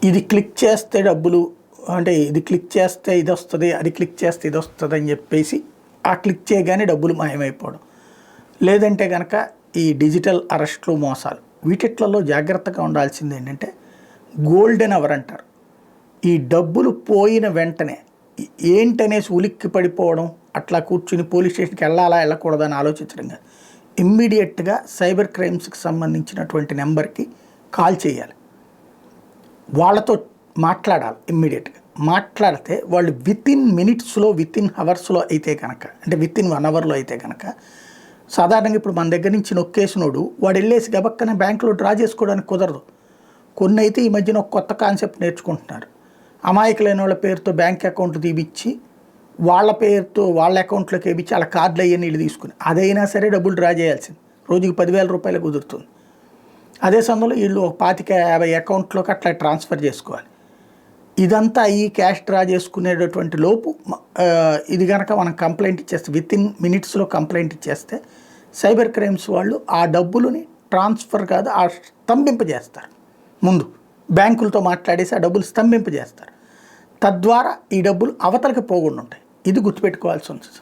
ఇది క్లిక్ చేస్తే డబ్బులు అంటే ఇది క్లిక్ చేస్తే ఇది వస్తుంది, అది క్లిక్ చేస్తే ఇది వస్తుంది అని చెప్పేసి ఆ క్లిక్ చేయగానే డబ్బులు మాయమైపోవడం. లేదంటే కనుక ఈ డిజిటల్ అరెస్ట్లు, మోసాలు, వీటిట్లలో జాగ్రత్తగా ఉండాల్సింది ఏంటంటే గోల్డెన్ అవర్ అంటారు. ఈ డబ్బులు పోయిన వెంటనే ఏంటనేసి ఉలిక్కి పడిపోవడం, అట్లా కూర్చుని పోలీస్ స్టేషన్కి వెళ్ళాలా వెళ్ళకూడదని ఆలోచించడం కాదు. ఇమ్మీడియట్గా సైబర్ క్రైమ్స్కి సంబంధించినటువంటి నెంబర్కి కాల్ చేయాలి, వాళ్ళతో మాట్లాడాలి. ఇమ్మీడియట్గా మాట్లాడితే వాళ్ళు వితిన్ మినిట్స్లో, వితిన్ అవర్స్లో అయితే కనుక, అంటే వితిన్ 1 అవర్లో అయితే కనుక, సాధారణంగా ఇప్పుడు మన దగ్గర నుంచి నొక్కేసినోడు వాడు వెళ్ళేసి గబక్కనే బ్యాంకులో డ్రా చేసుకోవడానికి కుదరదు. కొన్ని అయితే ఈ మధ్యన ఒక కొత్త కాన్సెప్ట్ నేర్చుకుంటున్నారు. అమాయకులైన వాళ్ళ పేరుతో బ్యాంక్ అకౌంట్ తీపిచ్చి వాళ్ళ పేరుతో వాళ్ళ అకౌంట్లోకి వేయించి వాళ్ళ కార్డులు అయ్యే నీళ్ళు తీసుకుని అదైనా సరే డబ్బులు డ్రా చేయాల్సింది. రోజుకి 10,000 రూపాయలు కుదురుతుంది. అదే సమయంలో వీళ్ళు 25-50 అకౌంట్లోకి అట్లా ట్రాన్స్ఫర్ చేసుకోవాలి. ఇదంతా ఈ క్యాష్ డ్రా చేసుకునేటటువంటి లోపు ఇది కనుక మనం కంప్లైంట్ ఇచ్చేస్తే, వితిన్ మినిట్స్లో కంప్లైంట్ ఇచ్చేస్తే సైబర్ క్రైమ్స్ వాళ్ళు ఆ డబ్బులని ట్రాన్స్ఫర్ కాదు, ఆ స్తంభింపజేస్తారు. ముందు బ్యాంకులతో మాట్లాడేసి ఆ డబ్బులు స్తంభింపజేస్తారు. తద్వారా ఈ డబ్బులు అవతలకి పోకుండా ఉంటాయి. ఇది గుర్తుపెట్టుకోవాల్సి ఉంటుంది.